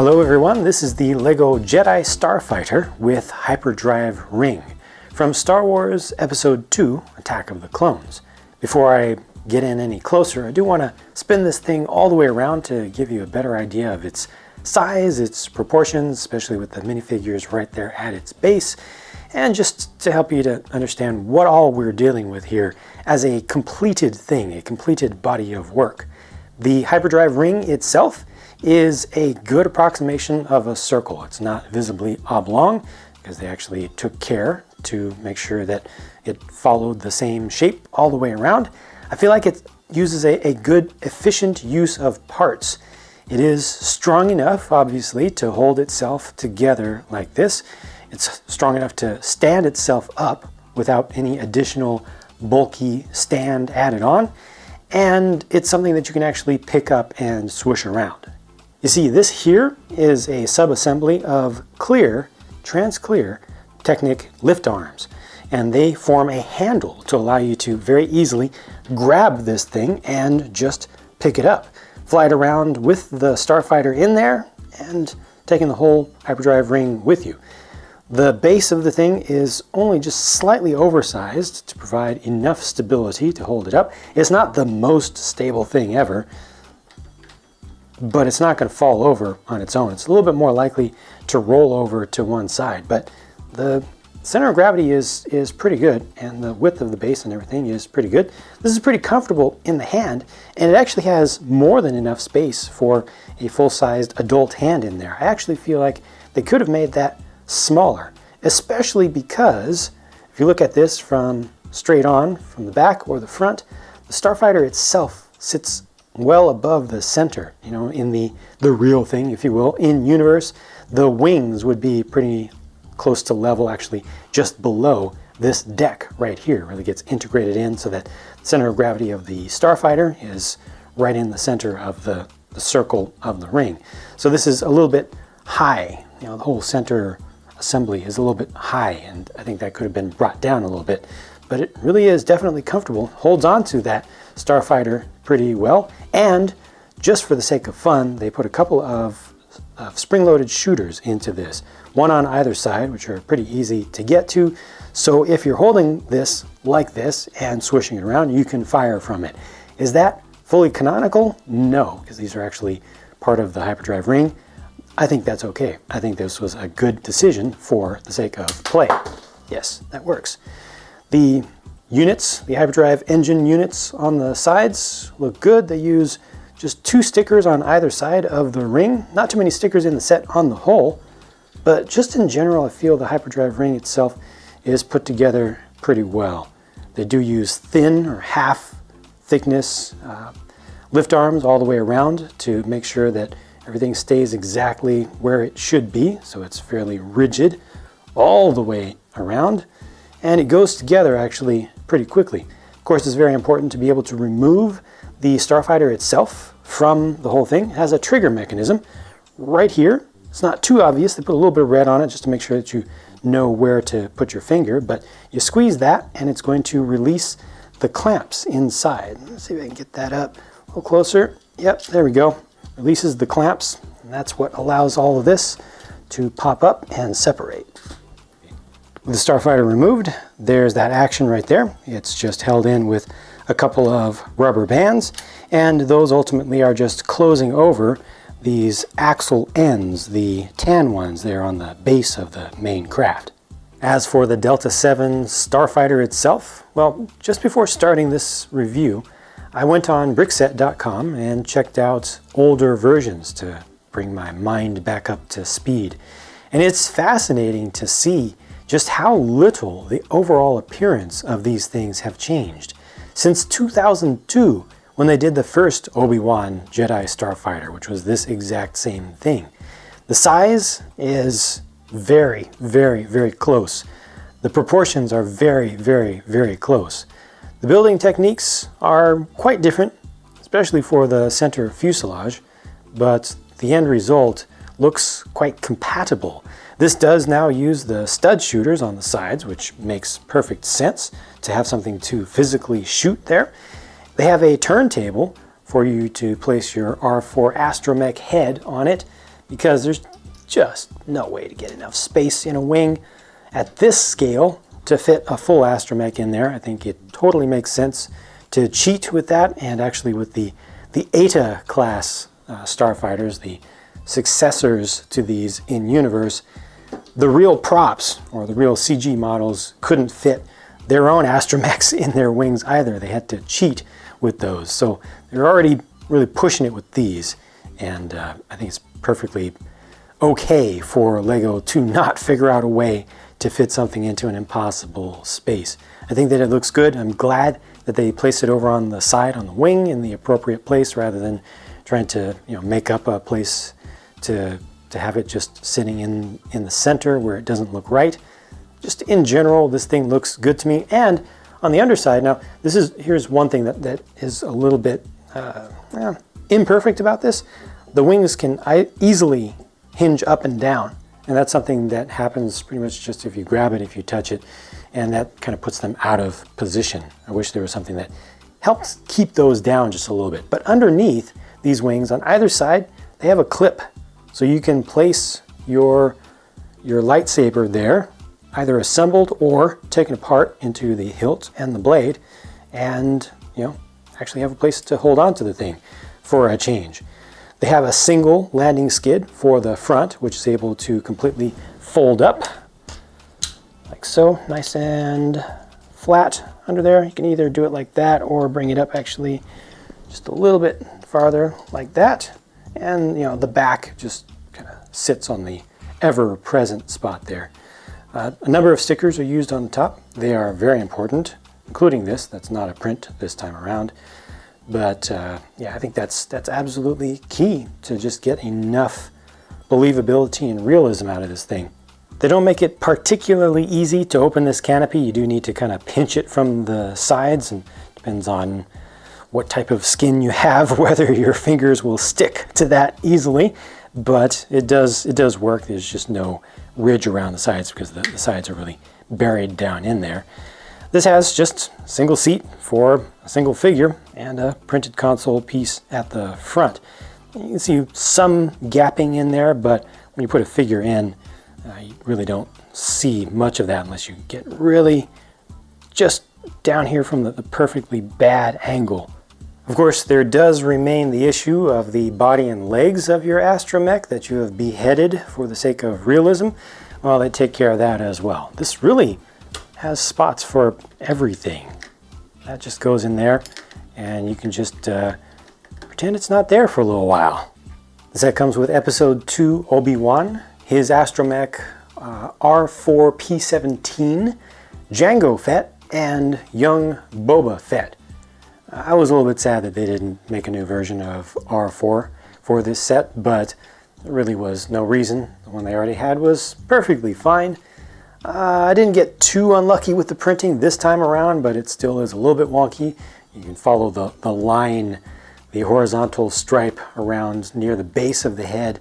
Hello everyone, this is the LEGO Jedi Starfighter with Hyperdrive Ring from Star Wars Episode 2, Attack of the Clones. Before I get in any closer, I do want to spin this thing all the way around to give you a better idea of its size, its proportions, especially with the minifigures right there at its base, and just to help you to understand what all we're dealing with here as a completed thing, a completed body of work. The Hyperdrive Ring itself is a good approximation of a circle. It's not visibly oblong because they actually took care to make sure that it followed the same shape all the way around. I feel like it uses a good, efficient use of parts. It is strong enough, obviously, to hold itself together like this. It's strong enough to stand itself up without any additional bulky stand added on. And it's something that you can actually pick up and swoosh around. You see, this here is a sub-assembly of clear, trans-clear Technic lift arms, and they form a handle to allow you to very easily grab this thing and just pick it up. Fly it around with the Starfighter in there and taking the whole Hyperdrive Ring with you. The base of the thing is only just slightly oversized to provide enough stability to hold it up. It's not the most stable thing ever, but it's not going to fall over on its own. It's a little bit more likely to roll over to one side, but the center of gravity is pretty good, and the width of the base and everything is pretty good. This is pretty comfortable in the hand, and it actually has more than enough space for a full-sized adult hand in there. I actually feel like they could have made that smaller, especially because if you look at this from straight on, from the back or the front, the Starfighter itself sits well above the center, you know, in the real thing, if you will. In universe, the wings would be pretty close to level, actually just below this deck right here. Really gets integrated in so that the center of gravity of the Starfighter is right in the center of the circle of the ring. So this is a little bit high, you know, the whole center assembly is a little bit high, and I think that could have been brought down a little bit, but it really is definitely comfortable, holds on to that Starfighter pretty well, and just for the sake of fun, they put a couple of spring-loaded shooters into this, one on either side, which are pretty easy to get to, so if you're holding this like this and swishing it around, you can fire from it. Is that fully canonical? No, because these are actually part of the Hyperdrive Ring. I think that's okay. I think this was a good decision for the sake of play. Yes, that works. The units, the Hyperdrive engine units on the sides look good. They use just 2 stickers on either side of the ring. Not too many stickers in the set on the whole, but just in general, I feel the Hyperdrive Ring itself is put together pretty well. They do use thin or half thickness lift arms all the way around to make sure that everything stays exactly where it should be, so it's fairly rigid all the way around, and it goes together actually pretty quickly. Of course, it's very important to be able to remove the Starfighter itself from the whole thing. It has a trigger mechanism right here. It's not too obvious. They put a little bit of red on it just to make sure that you know where to put your finger, but you squeeze that and it's going to release the clamps inside. Let's see if I can get that up a little closer. Yep, there we go. Releases the clamps, and that's what allows all of this to pop up and separate. With the Starfighter removed, there's that action right there. It's just held in with a couple of rubber bands, and those ultimately are just closing over these axle ends, the tan ones there on the base of the main craft. As for the Delta 7 Starfighter itself, well, just before starting this review, I went on Brickset.com and checked out older versions to bring my mind back up to speed. And it's fascinating to see just how little the overall appearance of these things have changed. Since 2002, when they did the first Obi-Wan Jedi Starfighter, which was this exact same thing. The size is very, very, very close. The proportions are very, very, very close. The building techniques are quite different, especially for the center fuselage, but the end result looks quite compatible. This does now use the stud shooters on the sides, which makes perfect sense to have something to physically shoot there. They have a turntable for you to place your R4 Astromech head on it, because there's just no way to get enough space in a wing at this scale to fit a full astromech in there. I think it totally makes sense to cheat with that, and actually with the Eta class starfighters, the successors to these in universe, the real props or the real CG models couldn't fit their own astromechs in their wings either. They had to cheat with those. So they're already really pushing it with these, and I think it's perfectly okay for LEGO to not figure out a way to fit something into an impossible space. I think that it looks good. I'm glad that they placed it over on the side on the wing in the appropriate place, rather than trying to make up a place to have it just sitting in the center where it doesn't look right. Just in general, this thing looks good to me. And on the underside, now here's one thing that is a little bit imperfect about this. The wings can easily hinge up and down, and that's something that happens pretty much just if you grab it, if you touch it, and that kind of puts them out of position. I wish there was something that helps keep those down just a little bit. But underneath these wings on either side, they have a clip, so you can place your lightsaber there, either assembled or taken apart into the hilt and the blade, and actually have a place to hold on to the thing for a change. They have a single landing skid for the front, which is able to completely fold up like so, nice and flat under there. You can either do it like that or bring it up actually just a little bit farther like that, and the back just kind of sits on the ever-present spot there. A number of stickers are used on the top. They are very important, including this. That's not a print this time around. But yeah, I think that's absolutely key to just get enough believability and realism out of this thing. They don't make it particularly easy to open this canopy. You do need to kind of pinch it from the sides, and depends on what type of skin you have, whether your fingers will stick to that easily. But it does work. There's just no ridge around the sides because the sides are really buried down in there. This has just a single seat for a single figure and a printed console piece at the front. You can see some gapping in there, but when you put a figure in, you really don't see much of that unless you get really just down here from the perfectly bad angle. Of course, there does remain the issue of the body and legs of your astromech that you have beheaded for the sake of realism. Well, they take care of that as well. This really has spots for everything. That just goes in there, and you can just pretend it's not there for a little while. The set comes with Episode 2 Obi-Wan, his astromech R4P17, Jango Fett, and young Boba Fett. I was a little bit sad that they didn't make a new version of R4 for this set, but there really was no reason. The one they already had was perfectly fine. I didn't get too unlucky with the printing this time around, but it still is a little bit wonky. You can follow the line, the horizontal stripe around near the base of the head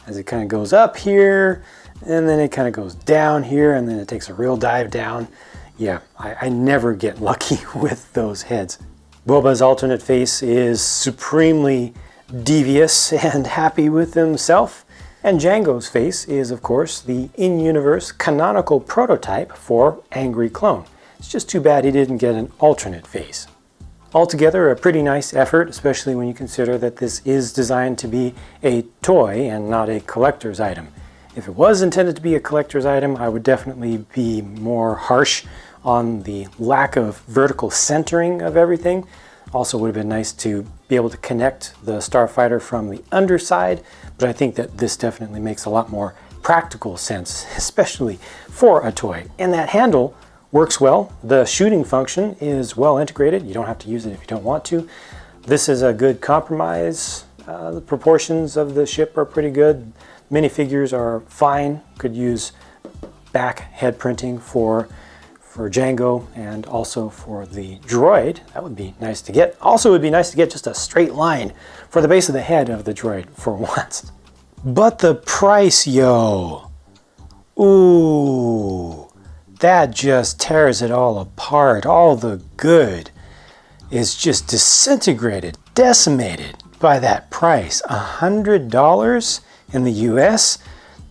as it kind of goes up here, and then it kind of goes down here, and then it takes a real dive down. Yeah, I never get lucky with those heads. Boba's alternate face is supremely devious and happy with himself. And Jango's face is, of course, the in-universe canonical prototype for Angry Clone. It's just too bad he didn't get an alternate face. Altogether, a pretty nice effort, especially when you consider that this is designed to be a toy and not a collector's item. If it was intended to be a collector's item, I would definitely be more harsh on the lack of vertical centering of everything. Also would have been nice to be able to connect the Starfighter from the underside, but I think that this definitely makes a lot more practical sense, especially for a toy. And that handle works well. The shooting function is well integrated. You don't have to use it if you don't want to. This is a good compromise. The proportions of the ship are pretty good. Minifigures are fine. Could use back head printing for Jango and also for the droid. That would be nice to get. Also, it would be nice to get just a straight line for the base of the head of the droid for once. But the price, yo! Ooh, that just tears it all apart. All the good is just disintegrated, decimated by that price. $100? In the US,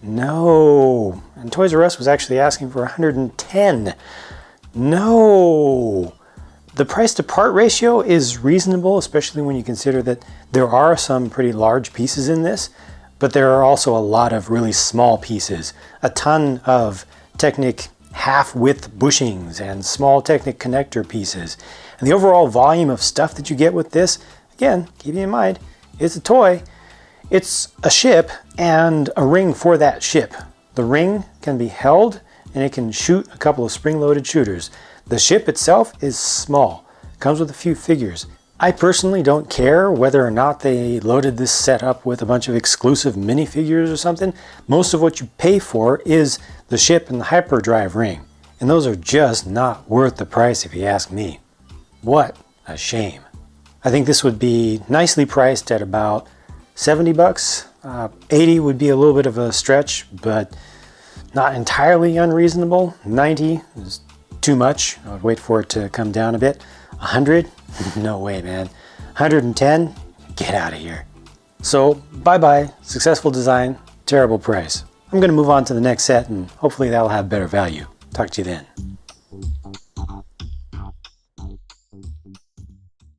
no. And Toys R Us was actually asking for $110. No. The price to part ratio is reasonable, especially when you consider that there are some pretty large pieces in this, but there are also a lot of really small pieces. A ton of Technic half-width bushings and small Technic connector pieces. And the overall volume of stuff that you get with this, again, keeping in mind, it's a toy. It's a ship and a ring for that ship. The ring can be held and it can shoot a couple of spring-loaded shooters. The ship itself is small, comes with a few figures. I personally don't care whether or not they loaded this set up with a bunch of exclusive minifigures or something. Most of what you pay for is the ship and the hyperdrive ring, and those are just not worth the price if you ask me. What a shame. I think this would be nicely priced at about 70 bucks. 80 would be a little bit of a stretch, but not entirely unreasonable. 90 is too much. I would wait for it to come down a bit. 100? No way, man. 110? Get out of here. So, bye-bye. Successful design, terrible price. I'm going to move on to the next set and hopefully that'll have better value. Talk to you then.